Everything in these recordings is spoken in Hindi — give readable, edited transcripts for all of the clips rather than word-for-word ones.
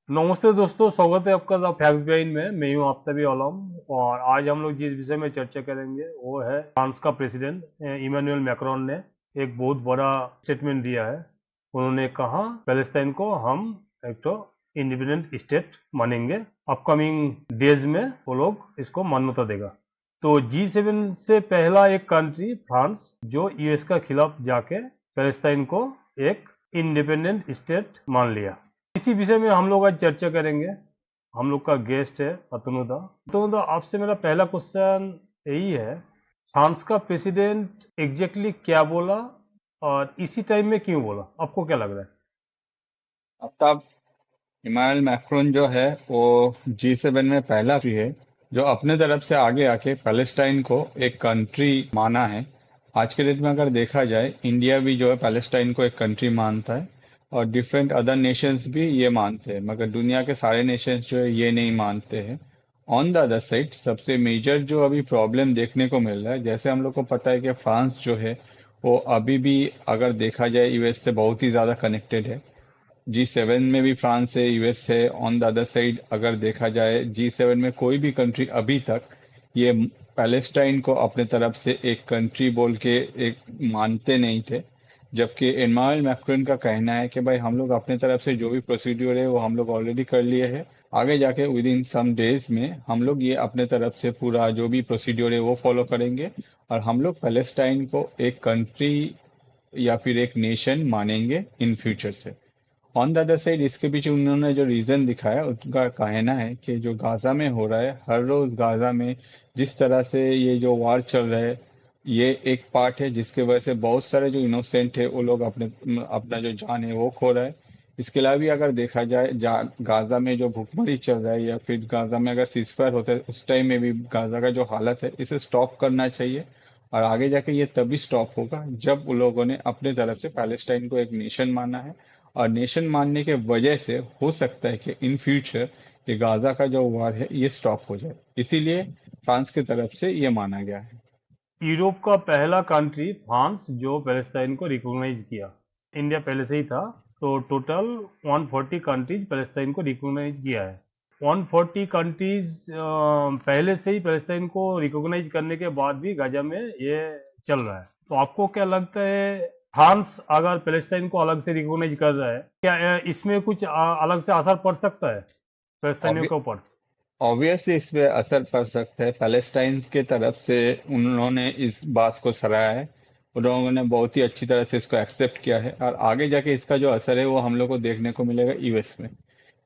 नमस्ते दोस्तों, स्वागत है आपका द फैक्ट्स बिहाइंड में। मैं हूं आप तभी आलम। और आज हम लोग जिस विषय में चर्चा करेंगे वो है फ्रांस का प्रेसिडेंट इमानुएल मैक्रोन ने एक बहुत बड़ा स्टेटमेंट दिया है। उन्होंने कहा पैलेस्टाइन को हम एक तो इंडिपेंडेंट स्टेट मानेंगे। अपकमिंग डेज में वो लोग इसको मान्यता देगा। तो G7 से पहला एक कंट्री फ्रांस जो यूएस का खिलाफ जाके पैलेस्टाइन को एक इंडिपेंडेंट स्टेट मान लिया। इसी विषय में हम लोग आज चर्चा करेंगे। हम लोग का गेस्ट है अतनुदा। अतनुदा, आपसे मेरा पहला क्वेश्चन यही है, फ्रांस का प्रेसिडेंट एग्जैक्टली क्या बोला और इसी टाइम में क्यों बोला? आपको क्या लग रहा है? अब तब इमानुएल मैक्रोन जो है वो G7 में पहला भी है जो अपने तरफ से आगे आके पैलेस्टाइन को एक कंट्री माना है। आज के डेट में अगर देखा जाए इंडिया भी जो है पैलेस्टाइन को एक कंट्री मानता है और डिफरेंट अदर नेशंस भी ये मानते हैं, मगर दुनिया के सारे नेशंस जो है ये नहीं मानते हैं। ऑन द अदर साइड सबसे मेजर जो अभी प्रॉब्लम देखने को मिल रहा है, जैसे हम लोग को पता है कि फ्रांस जो है वो अभी भी अगर देखा जाए यूएस से बहुत ही ज़्यादा कनेक्टेड है। G7 में भी फ्रांस है, यूएस है। ऑन द अदर साइड अगर देखा जाए G7 में कोई भी कंट्री अभी तक ये पैलेस्टाइन को अपने तरफ से एक कंट्री बोल के एक मानते नहीं थे। जबकि इमानुएल मैक्रोन का कहना है कि भाई हम लोग अपने तरफ से जो भी प्रोसीड्यूर है वो हम लोग ऑलरेडी कर लिए हैं। आगे जाके विद इन सम डेज में हम लोग ये अपने तरफ से पूरा जो भी प्रोसीड्यूर है वो फॉलो करेंगे और हम लोग पैलेस्टाइन को एक कंट्री या फिर एक नेशन मानेंगे इन फ्यूचर से। ऑन द अदर साइड इसके पीछे उन्होंने जो रीजन दिखाया उनका कहना है कि जो गाजा में हो रहा है हर रोज गाजा में जिस तरह से ये जो वार चल रहा है ये एक पार्ट है जिसके वजह से बहुत सारे जो इनोसेंट है वो लोग अपना जो जान है वो खो रहा है। इसके अलावा भी अगर देखा जाए गाजा में जो भूखमरी चल रहा है या फिर गाजा में अगर सीजफायर होता है उस टाइम में भी गाजा का जो हालत है इसे स्टॉप करना चाहिए। और आगे जाके ये तभी स्टॉप होगा जब उन लोगों ने अपने तरफ से पैलेस्टाइन को एक नेशन माना है। और नेशन मानने के वजह से हो सकता है कि इन फ्यूचर ये गाजा का जो वार है ये स्टॉप हो जाए, इसीलिए फ्रांस की तरफ से ये माना गया है। यूरोप का पहला कंट्री फ्रांस जो पैलेस्टाइन को रिकॉग्नाइज किया। इंडिया पहले से ही था। तो टोटल 140 कंट्रीज पैलेस्टाइन को रिकॉग्नाइज किया है। 140 कंट्रीज पहले से ही पैलेस्टाइन को रिकॉग्नाइज करने के बाद भी गाजा में ये चल रहा है। तो आपको क्या लगता है, फ्रांस अगर पैलेस्टाइन को अलग से रिकॉग्नाइज कर रहा है, क्या इसमें कुछ अलग से असर पड़ सकता है पैलेस्टाइनियों के ऊपर? ऑब्वियसली इस पे असर पड़ सकता है। पैलेस्टाइन के तरफ से उन्होंने इस बात को सराहा है। उन लोगों ने बहुत ही अच्छी तरह से इसको एक्सेप्ट किया है और आगे जाके इसका जो असर है वो हम लोग को देखने को मिलेगा यूएस में।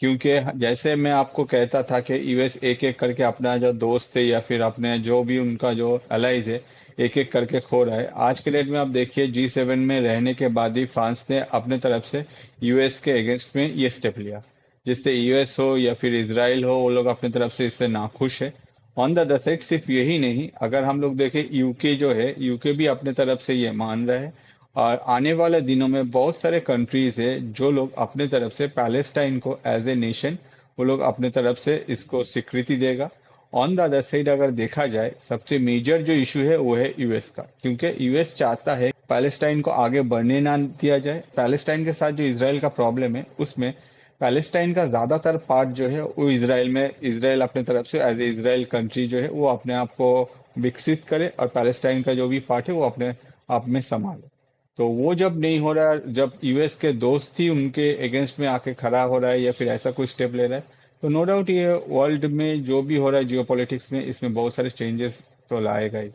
क्योंकि जैसे मैं आपको कहता था कि यूएस एक एक करके अपना जो दोस्त है या फिर अपने जो भी उनका जो अलाइज है एक एक करके खो रहा है। आज के डेट में आप देखिए G7 में रहने के बाद ही फ्रांस ने अपने तरफ से यूएस के अगेंस्ट में ये स्टेप लिया, जिससे यूएस हो या फिर इसराइल हो वो लोग अपनी तरफ से इससे नाखुश है। ऑन द अदर साइड सिर्फ यही नहीं, अगर हम लोग देखें यूके जो है यूके भी अपने तरफ से ये मान रहा है। और आने वाले दिनों में बहुत सारे कंट्रीज है जो लोग अपने तरफ से पैलेस्टाइन को एज ए नेशन वो लोग अपने तरफ से इसको स्वीकृति देगा। ऑन द अदर साइड अगर देखा जाए सबसे मेजर जो इशू है वो है यूएस का, क्योंकि यूएस चाहता है पैलेस्टाइन को आगे बढ़ने ना दिया जाए। पैलेस्टाइन के साथ जो इसराइल का प्रॉब्लम है उसमें पैलेस्टाइन का ज्यादातर पार्ट जो है वो इसराइल में, इसराइल अपने तरफ से एज ए इसराइल कंट्री जो है वो अपने आप को विकसित करे और पैलेस्टाइन का जो भी पार्ट है वो अपने आप में संभाले। तो वो जब नहीं हो रहा, जब यूएस के दोस्त ही उनके अगेंस्ट में आके खड़ा हो रहा है या फिर ऐसा कोई स्टेप ले रहा है, तो नो डाउट ये वर्ल्ड में जो भी हो रहा है जियोपॉलिटिक्स में इसमें बहुत सारे चेंजेस तो लाएगा ही।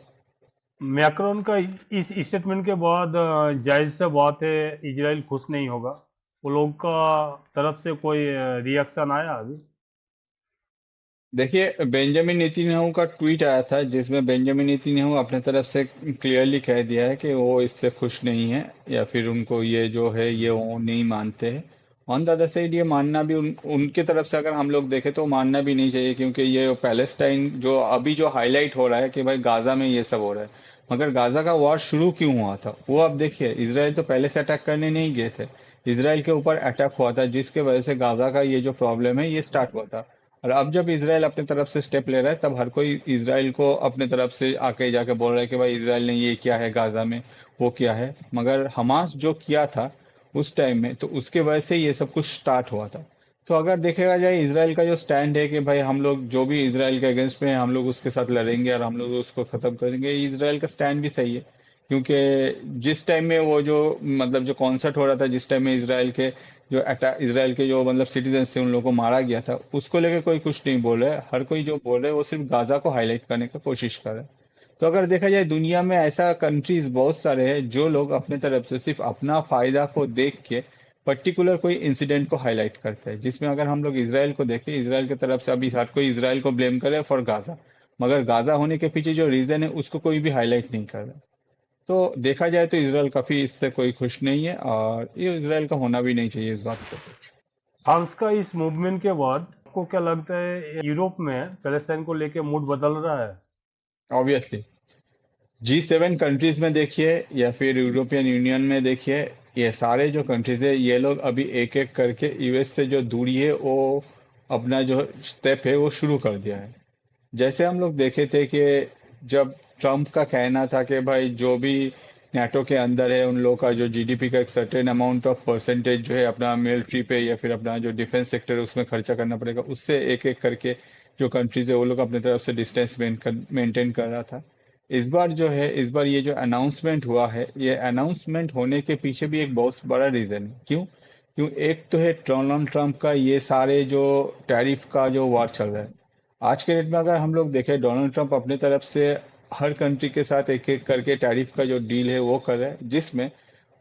मैक्रोन का इस स्टेटमेंट के बाद जायज सा बात है, इजराइल खुश नहीं होगा। वो लोग का तरफ से कोई रिएक्शन आया अभी? देखिए बेंजामिन नेतन्याहू का ट्वीट आया था जिसमें बेंजामिन नेतन्याहू अपने तरफ से क्लियरली कह दिया है कि वो इससे खुश नहीं है या फिर उनको ये जो है ये वो नहीं मानते हैं। ऑन द अदर साइड ये मानना भी उनके तरफ से अगर हम लोग देखें तो मानना भी नहीं चाहिए, क्योंकि ये पैलेस्टाइन जो अभी जो हाईलाइट हो रहा है कि भाई गाजा में ये सब हो रहा है, मगर गाजा का वॉर शुरू क्यों हुआ था वो आप देखिए। इसराइल तो पहले से अटैक करने नहीं गए थे, इसराइल के ऊपर अटैक हुआ था जिसके वजह से गाजा का ये जो प्रॉब्लम है ये स्टार्ट हुआ था। और अब जब इसराइल अपने तरफ से स्टेप ले रहा है तब हर कोई इसराइल को अपने तरफ से आके जाके बोल रहा है कि भाई इसराइल ने ये किया है गाजा में, वो किया है। मगर हमास जो किया था उस टाइम में तो उसके वजह से ये सब कुछ स्टार्ट हुआ था। तो अगर देखेगा जाए इसराइल का जो स्टैंड है कि भाई हम लोग जो भी इसराइल के अगेंस्ट में है हम लोग उसके साथ लड़ेंगे और हम लोग उसको खत्म करेंगे, इसराइल का स्टैंड भी सही है। क्योंकि जिस टाइम में वो जो मतलब जो कॉन्सर्ट हो रहा था, जिस टाइम में इसराइल के जो मतलब सिटीजन थे उन लोगों को मारा गया था, उसको लेके कोई कुछ नहीं बोल रहा है। हर कोई जो बोल रहा है वो सिर्फ गाजा को हाईलाइट करने की कोशिश कर रहा है। तो अगर देखा जाए दुनिया में ऐसा कंट्रीज बहुत सारे हैं जो लोग अपने तरफ से सिर्फ अपना फायदा को देख के पर्टिकुलर कोई इंसिडेंट को हाईलाइट करते हैं। जिसमें अगर हम लोग इसराइल को देखें, इसराइल की तरफ से अभी हर कोई इसराइल को ब्लेम करे फॉर गाजा, मगर गाजा होने के पीछे जो रीजन है उसको कोई भी हाईलाइट नहीं कर रहा। तो देखा जाए तो इसराइल काफी इससे कोई खुश नहीं है, और ये इसराइल का होना भी नहीं चाहिए इस बात को। फ्रांस का इस मूवमेंट के बाद आपको क्या लगता है यूरोप में पैलेस्टाइन को लेके मूड बदल रहा है? ऑब्वियसली G7 कंट्रीज में देखिए या फिर यूरोपियन यूनियन में देखिए, ये सारे जो कंट्रीज है ये लोग अभी एक एक करके यूएस से जो दूरी है वो अपना जो स्टेप है वो शुरू कर दिया है। जैसे हम लोग देखे थे कि जब ट्रम्प का कहना था कि भाई जो भी नाटो के अंदर है उन लोगों का जो जीडीपी का एक सर्टेन अमाउंट ऑफ परसेंटेज जो है अपना मिलिट्री पे या फिर अपना जो डिफेंस सेक्टर है उसमें खर्चा करना पड़ेगा, उससे एक एक करके जो कंट्रीज है वो लोग अपनी तरफ से डिस्टेंस मेंटेन कर रहा था। इस बार ये जो अनाउंसमेंट हुआ है, ये अनाउंसमेंट होने के पीछे भी एक बहुत बड़ा रीजन है। क्यों? क्यों? एक तो है डोनाल्ड ट्रम्प का ये सारे जो टैरिफ का जो वार चल रहा है। आज के डेट में अगर हम लोग देखें, डोनाल्ड ट्रंप अपने तरफ से हर कंट्री के साथ एक एक करके टैरिफ का जो डील है वो कर रहा है, जिसमें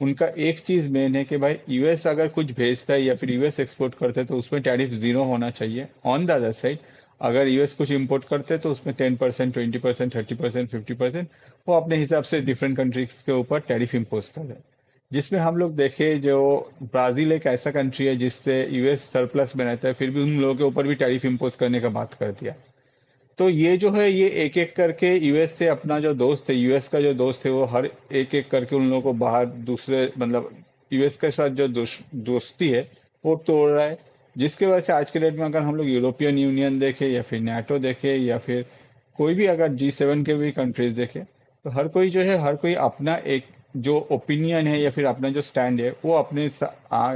उनका एक चीज मेन है कि भाई यूएस अगर कुछ भेजता है या फिर यूएस एक्सपोर्ट करते हैं तो उसमें टैरिफ जीरो होना चाहिए। ऑन द अदर साइड अगर यूएस कुछ इंपोर्ट करते हैं तो उसमें 10%, 20%, 30%, 50% वो अपने हिसाब से डिफरेंट कंट्रीज के ऊपर टैरिफ इम्पोज कर रहे हैं। जिसमें हम लोग देखें, जो ब्राजील एक ऐसा कंट्री है जिससे यूएस सरप्लस में रहता है, फिर भी उन लोगों के ऊपर भी टैरिफ इम्पोज करने का बात कर दिया। तो ये जो है ये एक एक करके यूएस से अपना जो दोस्त है, यूएस का जो दोस्त है वो हर एक एक करके उन लोगों को बाहर दूसरे मतलब यूएस के साथ जो दोस्ती है वो तोड़ रहा है। जिसके वजह से आज के डेट में अगर हम लोग यूरोपियन यूनियन देखें या फिर नाटो देखें या फिर कोई भी अगर G7 के भी कंट्रीज देखें, तो हर कोई जो है हर कोई अपना एक जो ओपिनियन है या फिर अपना जो स्टैंड है वो अपने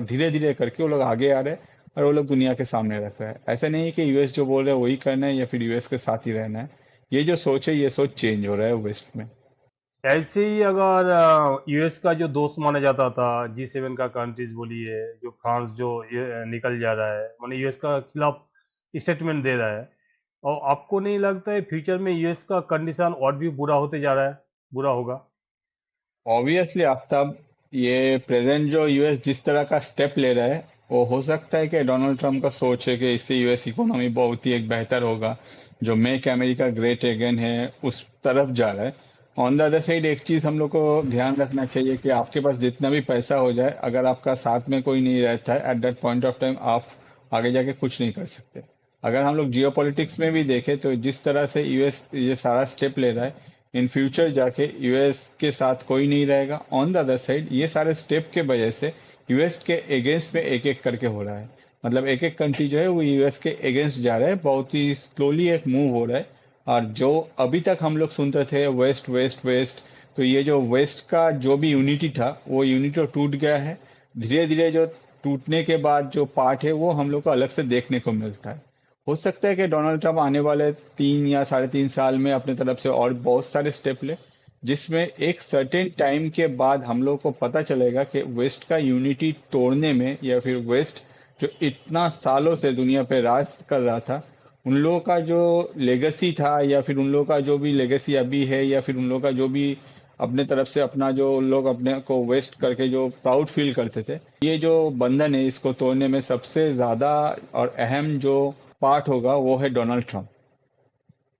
धीरे धीरे करके वो लोग आगे आ रहे हैं और वो लोग दुनिया के सामने रख रहा है। ऐसा नहीं है कि यूएस जो बोल रहा है वही करना है या फिर यूएस के साथ ही रहना है। ये जो सोच है ये सोच चेंज हो रहा है वेस्ट में। ऐसे ही अगर यूएस का जो दोस्त माना जाता था G7 का कंट्रीज बोलिए, जो फ्रांस जो ये निकल जा रहा है माने यूएस का खिलाफ स्टेटमेंट दे रहा है, और आपको नहीं लगता है फ्यूचर में यूएस का कंडीशन और भी बुरा होते जा रहा है, बुरा होगा? ऑब्वियसली आफ्ताब, ये प्रेजेंट जो यूएस जिस तरह का स्टेप ले रहा है वो हो सकता है कि डोनाल्ड ट्रम्प का सोच है कि इससे यूएस इकोनॉमी बहुत ही एक बेहतर होगा, जो मेक अमेरिका ग्रेट अगेन है उस तरफ जा रहा है। ऑन द अदर साइड एक चीज हम लोग को ध्यान रखना चाहिए कि आपके पास जितना भी पैसा हो जाए, अगर आपका साथ में कोई नहीं रहता है at that point of time, आप आगे जाके कुछ नहीं कर सकते। अगर हम लोग जियो पॉलिटिक्स में भी देखें तो जिस तरह से यूएस ये सारा स्टेप ले रहा है, इन फ्यूचर जाके यूएस के साथ कोई नहीं रहेगा। ऑन द अदर साइड ये सारे स्टेप के वजह से यूएस के अगेंस्ट में एक एक करके हो रहा है। मतलब एक एक कंट्री जो है वो यूएस के अगेंस्ट जा रहा है, बहुत ही स्लोली एक मूव हो रहा है। और जो अभी तक हम लोग सुनते थे वेस्ट वेस्ट वेस्ट, तो ये जो वेस्ट का जो भी यूनिटी था वो यूनिटी टूट गया है। धीरे धीरे जो टूटने के बाद जो पार्ट है वो हम लोग को अलग से देखने को मिलता है। हो सकता है कि डोनाल्ड ट्रंप आने वाले 3 या 3.5 साल में अपने तरफ से और बहुत सारे स्टेप ले, जिसमें एक सर्टेन टाइम के बाद हम लोग को पता चलेगा कि वेस्ट का यूनिटी तोड़ने में या फिर वेस्ट जो इतना सालों से दुनिया पे राज कर रहा था, उन लोगों का जो लेगेसी था या फिर उन लोगों का जो भी लेगेसी अभी है या फिर उन लोगों का जो भी अपने तरफ से अपना जो लोग अपने को वेस्ट करके जो प्राउड फील करते थे, ये जो बंधन है इसको तोड़ने में सबसे ज्यादा और अहम जो पार्ट होगा वो है डोनाल्ड ट्रंप।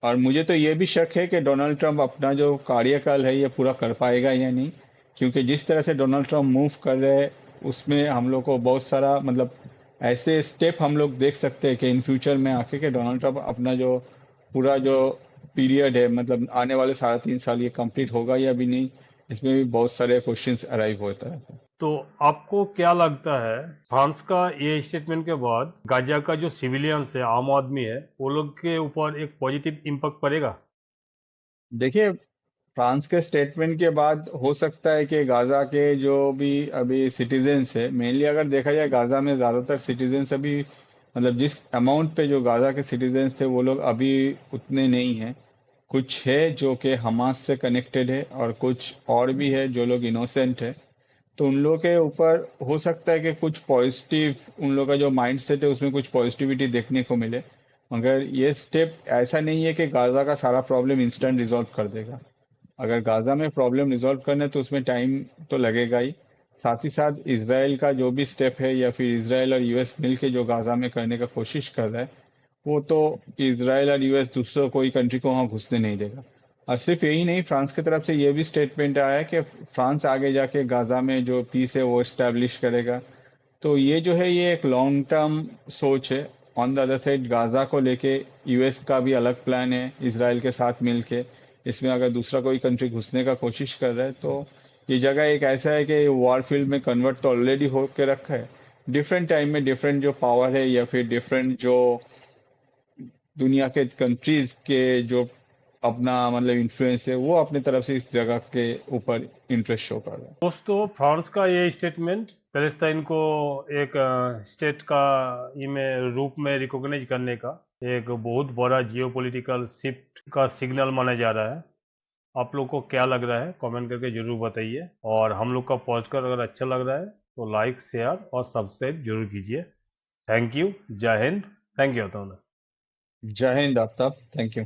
और मुझे तो ये भी शक है कि डोनाल्ड ट्रंप अपना जो कार्यकाल है ये पूरा कर पाएगा या नहीं। क्योंकि जिस तरह से डोनाल्ड ट्रंप मूव कर रहे हैं उसमें हम लोग को बहुत सारा मतलब ऐसे स्टेप हम लोग देख सकते हैं कि इन फ्यूचर में आके के डोनाल्ड ट्रंप अपना जो पूरा जो पीरियड है मतलब आने वाले 3.5 साल ये कंप्लीट होगा या भी नहीं, इसमें भी बहुत सारे क्वेश्चंस अराइव होता है। तो आपको क्या लगता है फ्रांस का ये स्टेटमेंट के बाद गाजा का जो सिविलियंस है, आम आदमी है, वो लोग के ऊपर एक पॉजिटिव इम्पैक्ट पड़ेगा? देखिए, फ्रांस के स्टेटमेंट के बाद हो सकता है कि गाजा के जो भी अभी सिटीजन्स है, मेनली अगर देखा जाए गाजा में ज्यादातर सिटीजन्स अभी मतलब जिस अमाउंट पे जो गाजा के सिटीजन्स थे वो लोग अभी उतने नहीं हैं। कुछ है जो कि हमास से कनेक्टेड है और कुछ और भी है जो लोग इनोसेंट है। तो उन लोगों के ऊपर हो सकता है कि कुछ पॉजिटिव, उन लोगों का जो माइंड सेट है उसमें कुछ पॉजिटिविटी देखने को मिले। मगर ये स्टेप ऐसा नहीं है कि गाजा का सारा प्रॉब्लम इंस्टेंट रिजॉल्व कर देगा। अगर गाजा में प्रॉब्लम रिजॉल्व करना है तो उसमें टाइम तो लगेगा ही। साथ ही साथ इसराइल का जो भी स्टेप है या फिर इसराइल और यूएस मिल के जो गाजा में करने का कोशिश कर रहा है, वो तो इसराइल और यूएस दूसरों कोई कंट्री को वहां घुसने नहीं देगा। और सिर्फ यही नहीं, फ्रांस की तरफ से ये भी स्टेटमेंट आया है कि फ्रांस आगे जाके गाजा में जो पीस है वो एस्टेब्लिश करेगा। तो ये जो है ये एक लॉन्ग टर्म सोच है। On the other side Gaza को लेके यूएस का भी अलग प्लान है इसराइल के साथ मिलके। इसमें अगर दूसरा कोई कंट्री घुसने का कोशिश कर रहा है तो ये जगह एक ऐसा है कि वॉर फील्ड में कन्वर्ट तो ऑलरेडी होके रखा है। डिफरेंट टाइम में डिफरेंट जो पावर है या फिर डिफरेंट जो दुनिया के कंट्रीज के जो अपना मतलब इन्फ्लुएंस है वो अपनी तरफ से इस जगह के ऊपर इंटरेस्ट शो कर रहा है। दोस्तों, फ्रांस का ये स्टेटमेंट पैलेस्टाइन को एक स्टेट का में रूप में रिकॉग्नाइज करने का एक बहुत बड़ा जियोपॉलिटिकल शिफ्ट का सिग्नल माना जा रहा है। आप लोग को क्या लग रहा है कमेंट करके जरूर बताइए, और हम लोग का पॉडकास्ट अगर अच्छा लग रहा है तो लाइक, शेयर और सब्सक्राइब जरूर कीजिए। Thank you. जय हिंद। Thank you. जय हिंद आफ्ताब, थैंक यू।